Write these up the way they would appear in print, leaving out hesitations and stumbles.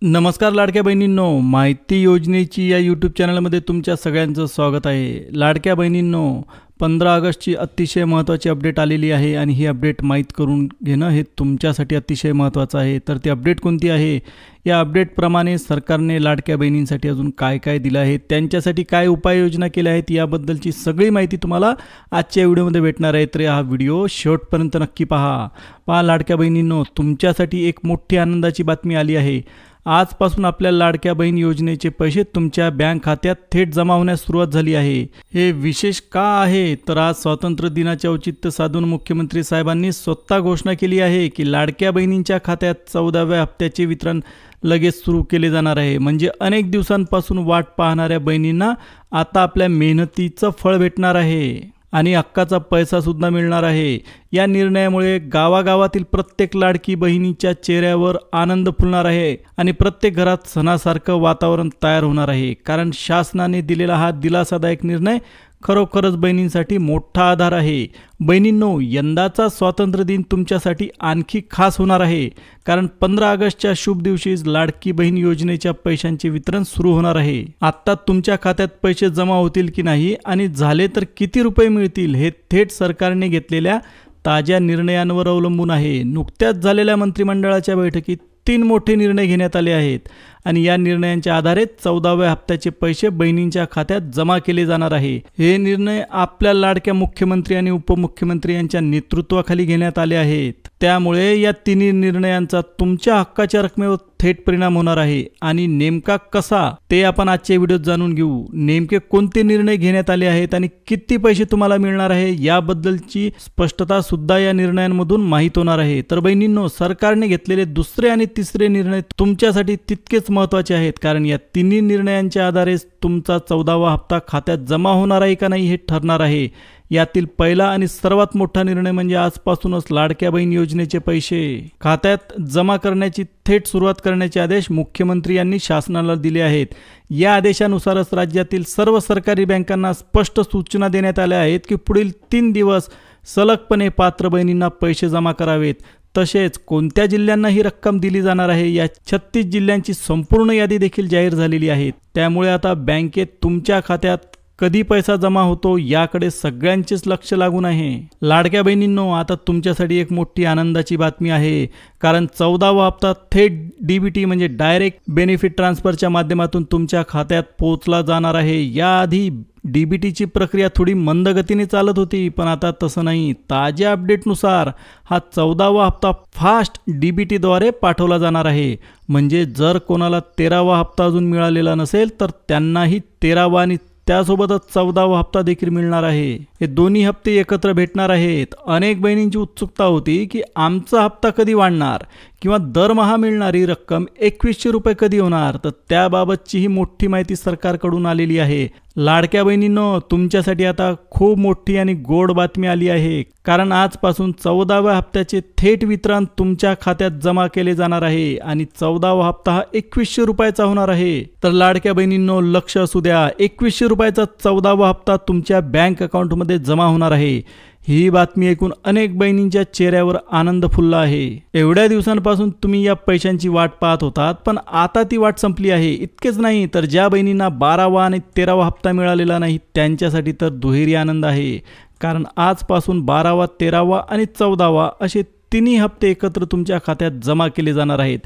नमस्कार लाडक्या बहिणींनो, माहिती योजनेची या यूट्यूब चॅनलमध्ये तुमच्या सगळ्यांचं स्वागत आहे। लाडक्या बहिणींनो, 15 ऑगस्टची अतिशय महत्त्वाची अपडेट आलेली आहे आणि ही अपडेट माहीत करून घेणं हे तुमच्यासाठी अतिशय महत्त्वाचं आहे। तर ती अपडेट कोणती आहे? या अपडेटप्रमाणे सरकारने लाडक्या बहिणींसाठी अजून काय काय दिलं आहे, त्यांच्यासाठी काय उपाययोजना केल्या आहेत, याबद्दलची सगळी माहिती तुम्हाला आजच्या व्हिडिओमध्ये भेटणार आहे। तर हा व्हिडिओ शेवटपर्यंत नक्की पहा लाडक्या बहिणींनो, तुमच्यासाठी एक मोठी आनंदाची बातमी आली आहे। आजपासून आपल्या लाडक्या बहीण योजनेचे पैसे तुमच्या बँक खात्यात थेट जमा होण्यास सुरुवात झाली आहे। हे विशेष का आहे? तर आज स्वातंत्र्य दिनाचे औचित्य साधून मुख्यमंत्री साहेबांनी स्वतः घोषणा केली आहे की लाडक्या बहिणींच्या खात्यात 14व्या हप्त्याचे वितरण लगेच सुरू केले जाणार आहे। म्हणजे अनेक दिवसांपासून वाट पाहणाऱ्या बहिणींना आता आपल्या मेहनतीचं फळ भेटणार आहे आणि हक्काचा पैसा सुद्धा मिळणार आहे। या निर्णयामुळे गावागावातील प्रत्येक लाडकी बहिणीच्या चेहऱ्यावर आनंद फुलणार आहे आणि प्रत्येक घरात सणासारखं वातावरण तयार होणार आहे। कारण शासनाने दिलेला हा दिलासादायक निर्णय खरोखरच बहिणींसाठी मोठा आधार आहे। बहिणींनो, यंदाचा स्वातंत्र्य दिन तुमच्यासाठी आणखी खास होणार आहे, कारण 15 ऑगस्टच्या शुभ दिवशीच लाडकी बहीण योजनेच्या पैशांचे वितरण सुरू होणार आहे। आता तुमच्या खात्यात पैसे जमा होतील की नाही आणि झाले तर किती रुपये मिळतील, हे थेट सरकारने घेतलेल्या ताज्या निर्णयांवर अवलंबून आहे। नुकत्याच झालेल्या मंत्रिमंडळाच्या बैठकीत 3 मोठे निर्णय घेण्यात आले आहेत आणि या निर्णयांच्या आधारे 14व्या हप्त्याचे पैसे बहिणींच्या खात्यात जमा केले जाणार आहे। हे निर्णय आपल्या लाडक्या मुख्यमंत्री आणि उपमुख्यमंत्री यांच्या नेतृत्वाखाली घेण्यात आले आहेत। त्यामुळे या तिन्ही निर्णयांचा तुमच्या हक्काच्या रकमेवर थेट परिणाम होणार आहे आणि नेमका कसा ते आपण आजच्या व्हिडिओत जाणून घेऊ। नेमके कोणते निर्णय घेण्यात आले आहेत आणि किती पैसे तुम्हाला मिळणार आहे, याबद्दलची स्पष्टता सुद्धा या निर्णयांमधून माहीत होणार आहे। तर बहिणींनो, सरकारने घेतलेले दुसरे आणि तिसरे निर्णय तुमच्यासाठी तितकेच महत्त्वाचे आहेत, कारण या तिन्ही निर्णयांच्या आधारेच तुमचा 14वा हप्ता खात्यात जमा होणार आहे का नाही हे ठरणार आहे। यातील पहिला आणि सर्वात मोठा निर्णय म्हणजे आजपासूनच लाडक्या बहीण योजनेचे पैसे खात्यात जमा करण्याची थेट सुरुवात करण्याचे आदेश मुख्यमंत्री यांनी शासनाला दिले आहेत। या आदेशानुसारच राज्यातील सर्व सरकारी बँकांना स्पष्ट सूचना देण्यात आल्या आहेत की पुढील 3 दिवस सलगपणे पात्र बहिणींना पैसे जमा करावेत। तसेच कोणत्या जिल्ह्यांना ही रक्कम दिली जाणार आहे, या 36 जिल्ह्यांची संपूर्ण यादी देखील जाहीर झालेली आहे। त्यामुळे आता बँकेत तुमच्या खात्यात कधी पैसा जमा होतो याकडे सगळ्यांचेच लक्ष लागून आहे। लाडक्या बहिणींनो, आता तुमच्यासाठी एक मोठी आनंदाची बातमी आहे, कारण 14वा हप्ता थेट डीबीटी म्हणजे डायरेक्ट बेनिफिट ट्रान्सफरच्या माध्यमातून तुमच्या खात्यात पोहोचला जाणार आहे। याआधी डीबीटीची प्रक्रिया थोडी मंद गतीने चालत होती, पण आता तसं नाही। ताज्या अपडेटनुसार हा 14वा हप्ता फास्ट डीबीटीद्वारे पाठवला जाणार आहे। म्हणजे जर कोणाला 13वा हप्ता अजून मिळालेला नसेल तर त्यांनाही 13वा आणि त्यासोबतच 14वा हप्ता देखील मिळणार आहे। हे दोन्ही हप्ते एकत्र भेटणार आहेत। अनेक बहिणींची उत्सुकता होती की आमचा हप्ता कधी वाढणार किंवा दरमहा मिळणारी रक्कम 2100 रुपये कधी होणार, तर त्याबाबतची ही मोठी माहिती सरकारकडून आलेली आहे। लाडक्या बहिणींनो, तुमच्यासाठी आता खूप मोठी आणि गोड बातमी आली आहे, कारण आजपासून 14व्या हप्त्याचे थेट वितरण तुमच्या खात्यात जमा केले जाणार आहे आणि 14वा हप्ता हा 2100 रुपयाचा होणार आहे। तर लाडक्या बहिणींनो, लक्ष असू द्या, 2100 रुपयाचा 14वा हप्ता तुमच्या बँक अकाउंटमध्ये जमा होणार आहे। ही बातमी ऐकून अनेक बहिणींच्या चेहऱ्यावर आनंद फुलला आहे। एवढ्या दिवसांपासून तुम्ही या पैशांची वाट पाहत होतात, पण आता ती वाट संपली आहे। इतकेच नाही तर ज्या बहिणींना 12वा आणि 13वा हप्ता मिळालेला नाही त्यांच्यासाठी तर दुहेरी आनंद आहे, कारण आजपासून 12वा, 13वा आणि 14वा असे तिन्ही हप्ते एकत्र तुमच्या खात्यात जमा केले जाणार आहेत।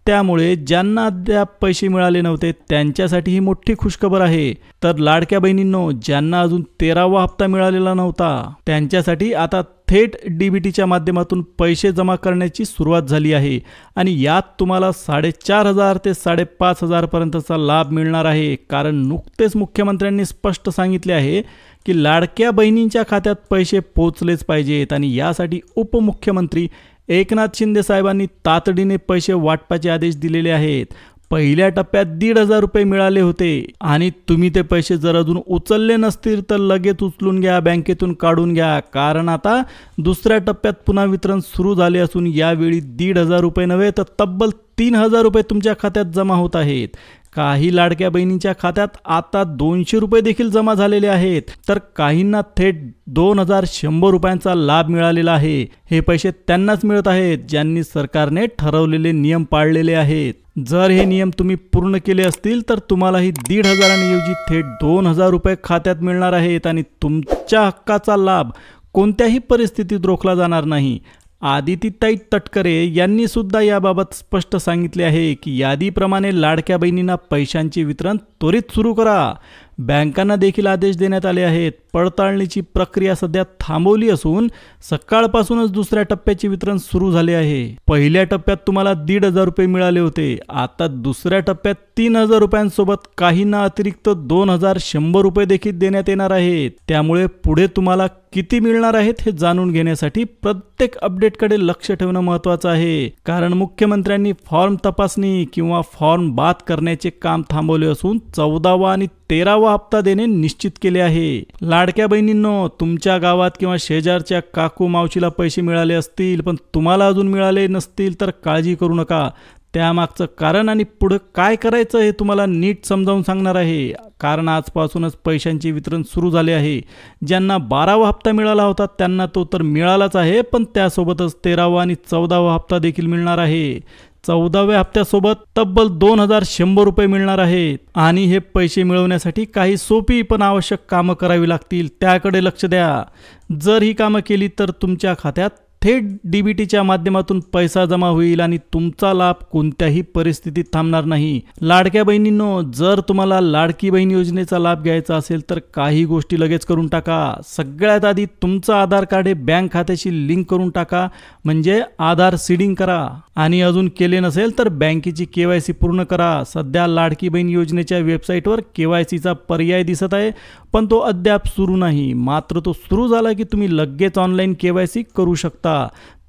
त्यामुळे ज्यांना अद्याप पैसे मिळाले नव्हते त्यांच्यासाठी ही मोठी खुशखबर आहे। तर लाडक्या बहिणींनो, ज्यांना अजून 13वा हप्ता मिळालेला नव्हता त्यांच्यासाठी आता थेट डीबीटीच्या माध्यमातून पैसे जमा करण्याची सुरुवात झाली आहे आणि यात तुम्हाला 4500 ते 5500 पर्यंतचा लाभ मिळणार आहे। कारण नुकतेच मुख्यमंत्र्यांनी स्पष्ट सांगितले आहे की लाडक्या बहिणींच्या खात्यात पैसे पोहोचलेच पाहिजेत आणि यासाठी उपमुख्यमंत्री एकनाथ शिंदे साहेबांनी तातडीने पैसे वाटपाचे आदेश दिलेले आहेत। पहिल्या टप्प्यात 1500 रुपये मिळाले होते आणि तुम्ही ते पैसे जर अजून उचलले नसतील तर लगेच उचलून घ्या, बँकेतून काढून घ्या, कारण आता दुसऱ्या टप्प्यात पुन्हा वितरण सुरू झाले असून यावेळी 1500 रुपये नव्हे तर तब्बल 3,000 रुपये तुमच्या खात्यात जमा होत आहेत. काही लाडक्या बहिणींच्या खात्यात आता 200 रुपये देखील जमा झालेले आहेत, तर काहींना थेट 2,100 रुपयांचा लाभ मिळालेला आहे. हे पैसे त्यांनाच मिळत आहेत ज्यांनी सरकारने ठरवलेले नियम पाळलेले आहेत. जर हे नियम तुम्ही पूर्ण केले असतील तर तुम्हालाही 1,500 ऐवजी थेट 2,000 रुपये खात्यात मिळणार आहेत आणि तुमच्या हक्काचा लाभ कोणत्याही परिस्थितीत रोखला जाणार नाही. आदितीताई तटकरे यांनी सुद्धा याबाबत स्पष्ट सांगितले आहे की यादीप्रमाणे लाडक्या बहिणींना पैशांचे वितरण त्वरित सुरू करा. बँकांना देखील आदेश देण्यात आले आहेत. पडताळणीची प्रक्रिया सध्या थांबवली असून सकाळपासूनच दुसऱ्या टप्प्याचे वितरण सुरू झाले आहे. पहिल्या टप्प्यात तुम्हाला 1,500 रुपये मिळाले होते. आता दुसऱ्या टप्प्यात 3,000 रुपयांसोबत काहींना अतिरिक्त 2,100 रुपये देखील देण्यात येणार आहेत. त्यामुळे पुढे तुम्हाला किती मिळणार आहेत हे जाणून घेण्यासाठी प्रत्येक अपडेटकडे लक्ष ठेवणं महत्त्वाचं आहे. कारण मुख्यमंत्र्यांनी फॉर्म तपासणी किंवा फॉर्म बाद करण्याचे काम थांबवले असून 14वा आणि 13वा हप्ता देणे निश्चित केले आहे. लाडक्या बहिणींनो, तुमच्या गावात किंवा शेजारच्या काकू मावशीला पैसे मिळाले असतील पण तुम्हाला अजून मिळाले नसतील तर काळजी करू नका. त्यामागचं कारण आणि पुढे काय करायचं हे तुम्हाला नीट समजावून सांगणार आहे. कारण आजपासूनच पैशांचे वितरण सुरू झाले आहे. ज्यांना 12वा हप्ता मिळाला होता त्यांना तो तर मिळालाच आहे, पण त्यासोबतच 13वा आणि 14वा हप्ता देखील मिळणार आहे. 14व्या हप्त्यासोबत तब्बल 2,100 रुपये मिळणार आहेत. आणि हे पैसे मिळवण्यासाठी काही सोपी पण आवश्यक कामं करावी लागतील, त्याकडे लक्ष द्या. जर ही कामं केली तर तुमच्या खात्यात थेट डीबीटीच्या माध्यमातून पैसा जमा होईल आणि तुमचा लाभ कोणत्याही परिस्थितीत थांबणार नाही. लाडक्या बहिणींनो, जर तुम्हाला लाडकी बहीण योजनेचा लाभ घ्यायचा असेल तर काही गोष्टी लगेच करून टाका. सगळ्यात आधी तुमचं आधार कार्ड हे बँक खात्याशी लिंक करून टाका, म्हणजे आधार सीडिंग करा. आणि अजून केले नसेल तर बँकेची KYC पूर्ण करा. सध्या लाडकी बहीण योजनेच्या वेबसाईटवर KYCचा पर्याय दिसत आहे, पण तो अद्याप सुरू नाही. मात्र तो सुरू झाला की तुम्ही लगेच ऑनलाईन KYC करू शकता.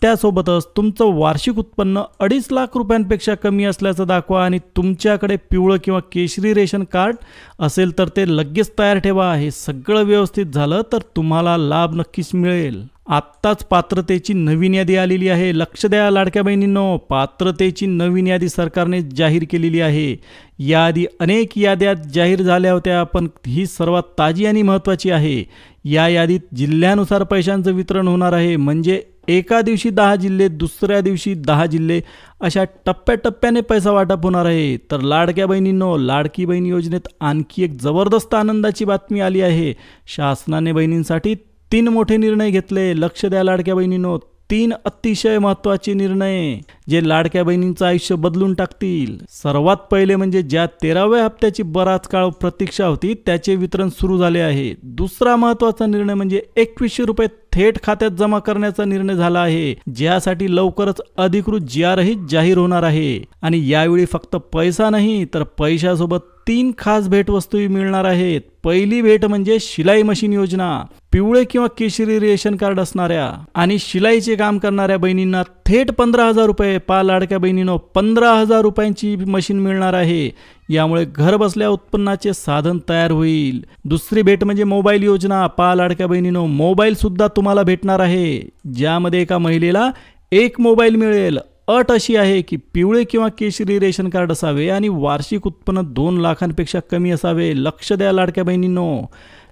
त्यासोबतच तुमचं वार्षिक उत्पन्न 2.5 लाख रुपयांपेक्षा कमी असल्याचं दाखवा आणि तुमच्याकडे पिवळं किंवा केशरी रेशन कार्ड असेल तर ते लगेच तयार ठेवा. हे सगळं व्यवस्थित झालं तर तुम्हाला लाभ नक्कीच मिळेल. आत्ताच पात्रतेची नवीन यादी आलेली आहे. लक्ष द्या लाडक्या बहिणींनो, पात्रतेची नवीन यादी सरकारने जाहीर केलेली आहे. याआधी अनेक याद्या जाहीर झाल्या होत्या, पण ही सर्वात ताजी आणि महत्त्वाची आहे. या यादीत जिल्ह्यानुसार पैशांचं वितरण होणार आहे. म्हणजे एका दिवशी 10 जिल्हे, दुसऱ्या दिवशी 10 जिल्हे, अशा टप्प्याटप्प्याने पैसा वाटप होणार आहे. तर लाडक्या बहिणींनो, लाडकी बहीण योजनेत आणखी एक जबरदस्त आनंदाची बातमी आली आहे. शासनाने बहिणींसाठी 3 मोठे निर्णय घेतले. लक्ष द्या लाडक्या बहिणींनो, 3 अतिशय महत्त्वाचे निर्णय जे लाडक्या बहिणींचं आयुष्य बदलून टाकतील. सर्वात पहिले म्हणजे ज्या 13व्या हप्त्याची बराच काळ प्रतीक्षा होती त्याचे वितरण सुरू झाले आहे. दुसरा महत्त्वाचा निर्णय म्हणजे 2100 रुपये थेट खात्यात जमा करण्याचा निर्णय झाला आहे, ज्यासाठी लवकरच अधिकृत GRही जाहीर होणार आहे. आणि यावेळी फक्त पैसा नाही तर पैशासोबत 3 खास भेटवस्तूही मिळणार आहेत. पहिली भेट म्हणजे शिलाई मशीन योजना. पिवळे किंवा केशरी रेशन कार्ड असणाऱ्या आणि शिलाईचे काम करणाऱ्या बहिणींना थेट 15,000 रुपये, लाडक्या बहिणींनो 15,000 रुपयांची मशीन मिळणार आहे. यामुळे घर बसल्या उत्पन्नाचे साधन तयार होईल. दुसरी भेट म्हणजे मोबाईल योजना. लाडक्या बहिणींनो, मोबाईल सुद्धा तुम्हाला भेटणार आहे, ज्यामध्ये एका महिलेला 1 मोबाईल मिळेल. अट अशी आहे की पिवळे किंवा केशरी रेशन कार्ड असावे आणि वार्षिक उत्पन्न 2 लाखांपेक्षा कमी असावे. लक्ष द्या लाडक्या बहिणींनो.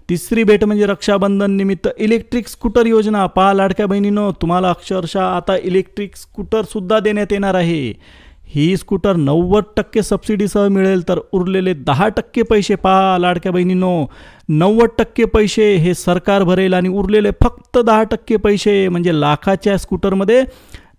तिसरी भेट म्हणजे रक्षाबंधन निमित्त इलेक्ट्रिक स्कूटर योजना. लाडक्या बहिणींनो, तुम्हाला अक्षरशः आता इलेक्ट्रिक स्कूटर सुद्धा देण्यात येणार आहे. ही स्कूटर 90% सबसिडीसह मिळेल, तर उरलेले 10% पैसे लाडक्या बहिणींनो, 90% पैसे हे सरकार भरेल आणि उरलेले फक्त 10% पैसे म्हणजे लाखाच्या स्कूटरमध्ये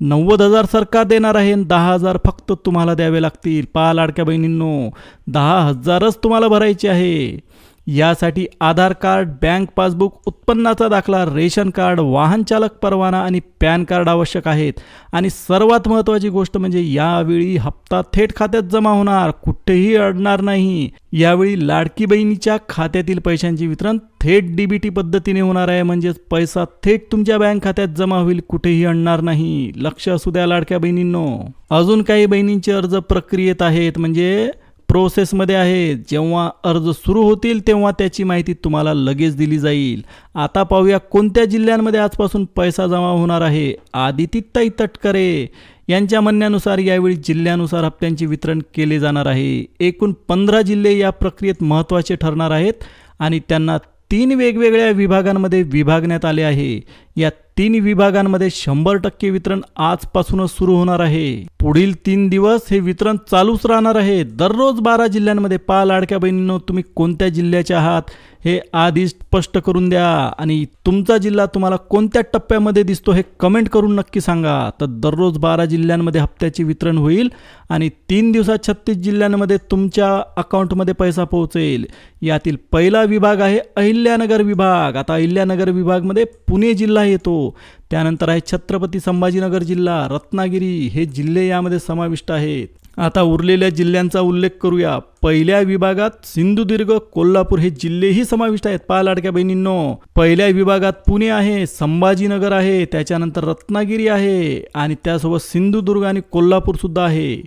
90,000 सरकार देणार आहे आणि 10,000 फक्त तुम्हाला द्यावे लागतील. लाडक्या बहिणींनो, 10,000च तुम्हाला भरायचे आहे. यासाठी आधार कार्ड, बँक पासबुक, उत्पन्नाचा दाखला, रेशन कार्ड, वाहन चालक परवाना आणि पॅन कार्ड आवश्यक आहेत. आणि सर्वात महत्त्वाची गोष्ट म्हणजे यावेळी हप्ता थेट खात्यात जमा होणार, कुठेही अडणार नाही. यावेळी लाडकी बहिणीच्या खात्यातील पैशांचे वितरण थेट DBT पद्धतीने होणार आहे, म्हणजेच पैसा थेट तुमच्या बँक खात्यात जमा होईल, कुठेही अडणार नाही. लक्ष असू द्या लाडक्या बहिणींनो. अजून काही बहिणींचे अर्ज प्रक्रियेत आहेत, म्हणजे प्रोसेसमध्ये आहे. जेव्हा अर्ज सुरू होतील तेव्हा त्याची माहिती तुम्हाला लगेच दिली जाईल. आता पाहूया कोणत्या जिल्ह्यांमध्ये आजपासून पैसा जमा होणार आहे. आदितीताई तटकरे यांच्या म्हणण्यानुसार यावेळी जिल्ह्यानुसार हप्त्यांचे वितरण केले जाणार आहे. एकूण 15 जिल्हे या प्रक्रियेत महत्त्वाचे ठरणार आहेत आणि त्यांना 3 वेगवेगळ्या विभागांमध्ये विभागण्यात आले आहे. या 3 विभागांमध्ये 100% वितरण आजपासूनच सुरू होणार आहे. पुढील 3 दिवस हे वितरण चालूच राहणार आहे. दररोज 12 जिल्ह्यांमध्ये. पहा लाडक्या बहिणींनो, तुम्ही कोणत्या जिल्ह्याचे आहात हे आधीच स्पष्ट करून द्या आणि तुमचा जिल्हा तुम्हाला कोणत्या टप्प्यामध्ये दिसतो हे कमेंट करून नक्की सांगा. तर दररोज 12 जिल्ह्यांमध्ये हप्त्याचे वितरण होईल आणि 3 दिवसात 36 जिल्ह्यांमध्ये तुमच्या अकाउंटमध्ये पैसा पोहोचेल. यातील पहिला विभाग आहे अहिल्यानगर विभाग. आता अहिल्यानगर विभागमध्ये पुणे जिल्हा येतो. त्यानंतर आहे छत्रपती संभाजीनगर जिल्हा, रत्नागिरी हे जिल्हे यामध्ये समाविष्ट आहेत. आता उरलेल्या जिल्ह्यांचा उल्लेख करूया. पहिल्या विभागात सिंधुदुर्ग, कोल्हापूर हे जिल्हेही समाविष्ट आहेत. पहा लाडक्या बहिणींनो, पहिल्या विभागात पुणे आहे, संभाजीनगर आहे, त्याच्यानंतर रत्नागिरी आहे आणि त्यासोबत सिंधुदुर्ग आणि कोल्हापूर सुद्धा आहे.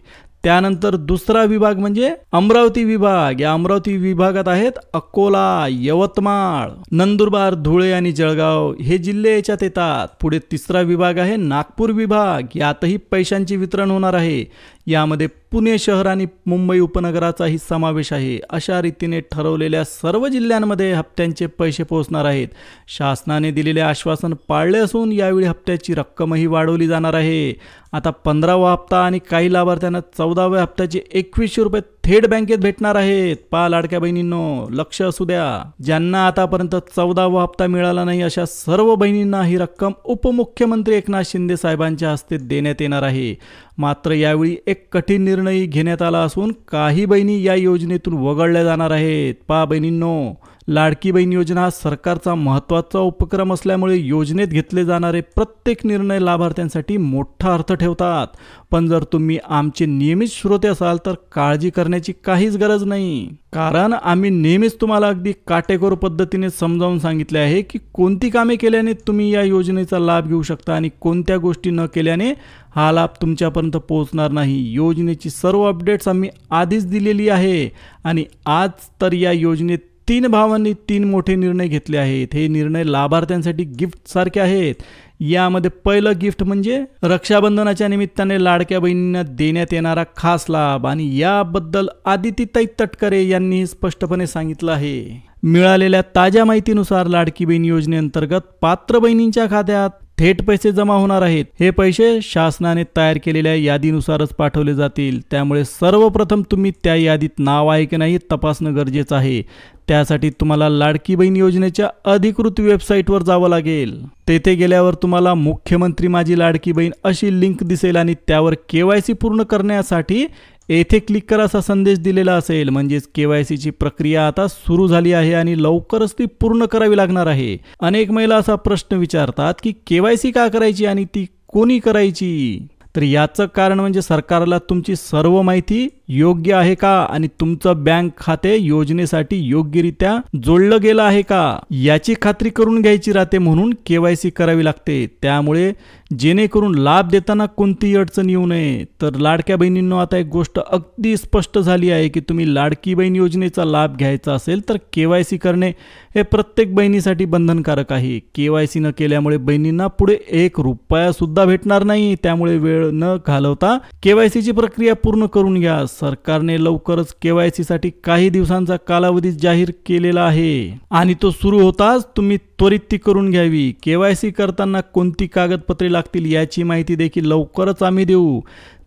त्यानंतर दुसरा विभाग म्हणजे अमरावती विभाग. या अमरावती विभागात आहेत अकोला, यवतमाळ, नंदुरबार, धुळे आणि जळगाव हे जिल्हे याच्यात येतात. पुढे तिसरा विभाग आहे नागपूर विभाग. यातही पैशांचे वितरण होणार आहे. यामध्ये पुणे शहर आणि मुंबई उपनगराचाही समावेश आहे. अशा रीतीने ठरवलेल्या सर्व जिल्ह्यांमध्ये हप्त्यांचे पैसे पोहोचणार आहेत. शासनाने दिलेले आश्वासन पाळले असून यावेळी हप्त्याची रक्कमही वाढवली जाणार आहे. आता 15वा हप्ता आणि काही लाभार्थ्यांना 14व्या हप्त्याचे 2100 रुपये थेट बँकेत भेटणार आहेत. पहा लाडक्या बहिणींनो, लक्ष असू द्या. ज्यांना आतापर्यंत 14वा हप्ता मिळाला नाही अशा सर्व बहिणींना ही रक्कम उपमुख्यमंत्री एकनाथ शिंदे साहेबांच्या हस्ते देण्यात येणार आहे. मात्र यावेळी एक कठीण निर्णय घेण्यात आला असून काही बहिणी या योजनेतून वगळल्या जाणार आहेत. पहा बहिणींनो, लाडकी बहीण योजना हा सरकारचा महत्त्वाचा उपक्रम असल्यामुळे योजनेत घेतले जाणारे प्रत्येक निर्णय लाभार्थ्यांसाठी मोठा अर्थ ठेवतात. पण जर तुम्ही आमचे नियमित श्रोते असाल तर काळजी करण्याची काहीच गरज नाही. कारण आम्ही नेहमीच तुम्हाला अगदी काटेकोर पद्धतीने समजावून सांगितले आहे की कोणती कामे केल्याने तुम्ही या योजनेचा लाभ घेऊ शकता आणि कोणत्या गोष्टी न केल्याने हा लाभ तुमच्यापर्यंत पोहोचणार नाही. योजनेची सर्व अपडेट्स आम्ही आधीच दिलेली आहे आणि आज तर या योजनेत 3 भावांनी 3 मोठे निर्णय घेतले आहेत. हे निर्णय लाभार्थ्यांसाठी गिफ्ट सारखे आहेत. यामध्ये पहिलं गिफ्ट म्हणजे रक्षाबंधनाच्या निमित्ताने लाडक्या बहिणींना देण्यात येणारा खास लाभ आणि याबद्दल आदितीताई तटकरे यांनी स्पष्टपणे सांगितलं आहे. मिळालेल्या ताज्या माहितीनुसार लाडकी बहीण योजनेअंतर्गत पात्र बहिणींच्या खात्यात थेट पैसे जमा होणार आहेत. हे पैसे शासनाने तयार केलेल्या यादीनुसारच पाठवले जातील. त्यामुळे सर्वप्रथम तुम्ही त्या यादीत नाव आहे की नाही तपासणं गरजेचं आहे. त्यासाठी तुम्हाला लाडकी बहीण योजनेच्या अधिकृत वेबसाईटवर जावं लागेल. तेथे गेल्यावर तुम्हाला मुख्यमंत्री माझी लाडकी बहीण अशी लिंक दिसेल आणि त्यावर KYC पूर्ण करण्यासाठी येथे क्लिक करा असा संदेश दिलेला असेल. म्हणजेच KYC ची प्रक्रिया आता सुरू झाली आहे आणि लवकरच ती पूर्ण करावी लागणार आहे. अनेक महिला असा प्रश्न विचारतात की KYC का करायची आणि ती कोणी करायची? तर याचं कारण म्हणजे सरकारला तुमची सर्व माहिती योग्य आहे का आणि तुमचं बँक खाते योजनेसाठी योग्यरित्या जोडलं गेलं आहे का याची खात्री करून घ्यायची राहते. म्हणून KYC करावी लागते. त्यामुळे जेणेकरून लाभ देताना कोणतीही अडचण येऊ नये. तर लाडक्या बहिणींनो, आता एक गोष्ट अगदी स्पष्ट झाली आहे की तुम्ही लाडकी बहीण योजनेचा लाभ घ्यायचा असेल तर KYC करणे हे प्रत्येक बहिणीसाठी बंधनकारक आहे. KYC न केल्यामुळे बहिणींना पुढे 1 रुपया सुद्धा भेटणार नाही. त्यामुळे वेळ न घालवता KYC ची प्रक्रिया पूर्ण करून घ्या. सरकारने लवकरच KYC साठी काही दिवसांचा कालावधी जाहीर केलेला आहे आणि तो सुरू होताच तुम्ही त्वरित ती करून घ्यावी. KYC करताना कोणती कागदपत्रे लागतील याची माहिती देखील लवकरच आम्ही देऊ.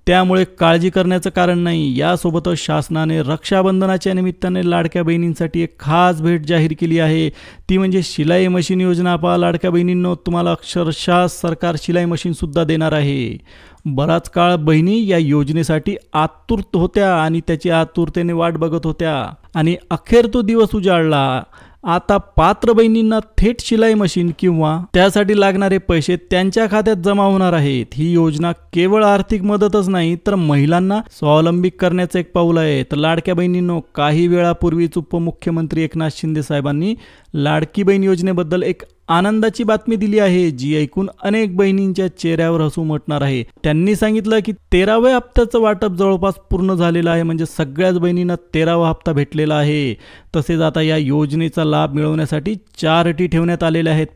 त्यामुळे काळजी करण्याचं कारण नाही. यासोबतच शासनाने रक्षाबंधनाच्या निमित्ताने लाडक्या बहिणींसाठी एक खास भेट जाहीर केली आहे. ती म्हणजे शिलाई मशीन योजना. पहा लाडक्या बहिणींनो, तुम्हाला अक्षरशः सरकार शिलाई मशीन सुद्धा देणार आहे. बराच काळ बहिणी या योजनेसाठी आतुर होत्या आणि त्याची आतुरतेने वाट बघत होत्या आणि अखेर तो दिवस उजाडला. आता पात्र बहिणींना थेट शिलाई मशीन किंवा त्यासाठी लागणारे पैसे त्यांच्या खात्यात जमा होणार आहेत. ही योजना केवळ आर्थिक मदतच नाही तर महिलांना स्वावलंबी करण्याचं एक पाऊल आहे. तर लाडक्या बहिणींनो, काही वेळापूर्वीच उपमुख्यमंत्री एकनाथ शिंदे साहेबांनी लाडकी बहीण योजनेबद्दल एक आनंदाची बातमी दिली आहे, जी ऐकून अनेक बहिणींच्या चेहऱ्यावर हसू उमटणार आहे. त्यांनी सांगितलं की 13व्या हप्त्याचं वाटप जवळपास पूर्ण झालेलं आहे. म्हणजे सगळ्याच बहिणींना 13वा हप्ता भेटलेला आहे. तसेच आता या योजनेचा लाभ मिळवण्यासाठी 4 अटी ठेवण्यात आलेल्या आहेत.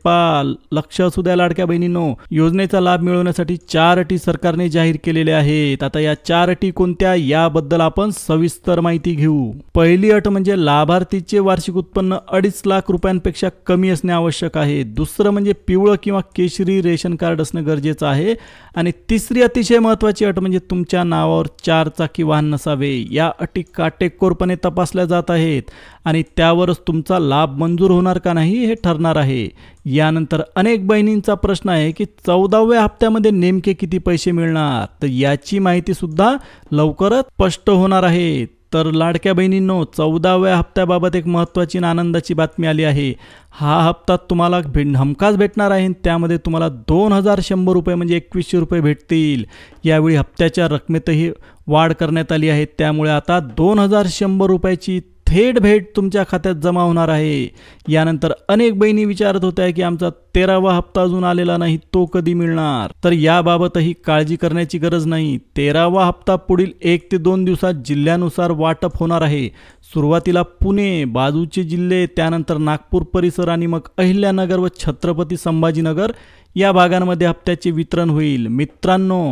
लक्ष असू द्या लाडक्या बहिणींनो, योजनेचा लाभ मिळवण्यासाठी 4 अटी सरकारने जाहीर केलेल्या आहेत. आता या 4 अटी कोणत्या याबद्दल आपण सविस्तर माहिती घेऊ. पहिली अट म्हणजे लाभार्थीचे वार्षिक उत्पन्न 2.5 लाख रुपयांपेक्षा कमी असणे आवश्यक आहे. दुसरं म्हणजे पिवळं किंवा केशरी रेशन कार्ड असणं गरजेचं आहे. आणि तिसरी अतिशय महत्त्वाची अट म्हणजे तुमच्या नावावर 4 चाकी वाहन नसावे. या अटी काटेकोरपणे तपासल्या जात आहेत आणि त्यावरच तुमचा लाभ मंजूर होणार का नाही हे ठरणार आहे. यानंतर अनेक बहिणींचा प्रश्न आहे की 14व्या हप्त्यामध्ये नेमके किती पैसे मिळणार, तर याची माहिती सुद्धा लवकरच स्पष्ट होणार आहे. तर लाडक्या बहिणींनो, 14व्या हप्त्याबाबत एक महत्त्वाची आणि आनंदाची बातमी आली आहे. हा हप्ता तुम्हाला हमखास भेटणार आहे. त्यामध्ये तुम्हाला 2100 रुपये म्हणजे 2100 रुपये भेटतील. यावेळी हप्त्याच्या रकमेतही वाढ करण्यात आली आहे. त्यामुळे आता 2100 रुपयाची थेट भेट तुमच्या खात्यात जमा होणार आहे. यानंतर अनेक बहिणी विचारत होत्या की आमचा 13वा हप्ता अजून आलेला नाही, तो कधी मिळणार. तर याबाबतही काळजी करण्याची गरज नाही. 13वा हप्ता पुढील 1 ते 2 दिवसात जिल्ह्यानुसार वाटप होणार आहे. सुरुवातीला पुणे, बाजूचे जिल्हे, त्यानंतर नागपूर परिसर आणि मग अहिल्यानगर व छत्रपती संभाजीनगर या भागांमध्ये हप्त्याचे वितरण होईल. मित्रांनो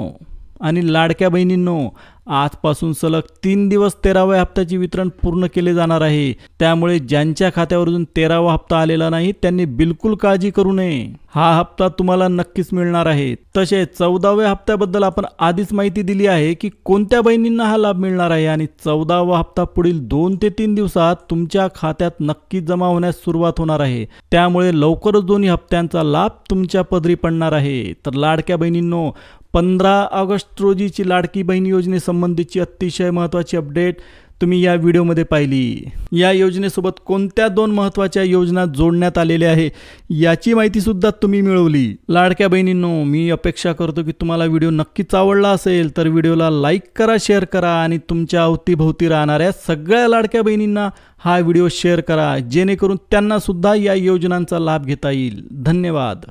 आणि लाडक्या बहिणींनो, आजपासून सलग 3 दिवस 13व्या हप्त्याचे वितरण पूर्ण केले जाणार आहे. त्यामुळे ज्यांच्या खात्यावर अजून 13वा हप्ता आलेला नाही त्यांनी बिलकुल काळजी करू नये. हा हप्ता तुम्हाला नक्कीच मिळणार आहे. तसेच 14व्या हप्त्याबद्दल आपण आधीच माहिती दिली आहे की कोणत्या बहिणींना हा लाभ मिळणार आहे आणि 14वा हप्ता पुढील 2 ते 3 दिवसात तुमच्या खात्यात नक्कीच जमा होण्यास सुरुवात होणार आहे. त्यामुळे लवकरच दोन्ही हप्त्यांचा लाभ तुमच्या पदरी पडणार आहे. तर लाडक्या बहिणींनो, 15 ऑगस्ट रोजीची लाडकी बहीण योजनेसंबंधीची अतिशय महत्त्वाची अपडेट तुम्ही या व्हिडिओमध्ये पाहिली. या योजनेसोबत कोणत्या 2 महत्त्वाच्या योजना जोडण्यात आलेल्या आहे याची माहिती सुद्धा तुम्ही मिळवली. लाडक्या बहिणींनो, मी अपेक्षा करतो की तुम्हाला व्हिडिओ नक्कीच आवडला असेल. तर व्हिडिओला लाईक करा, शेअर करा आणि तुमच्या अवतीभोवती राहणाऱ्या सगळ्या लाडक्या बहिणींना हा व्हिडिओ शेअर करा, जेणेकरून त्यांना सुद्धा या योजनांचा लाभ घेता येईल. धन्यवाद.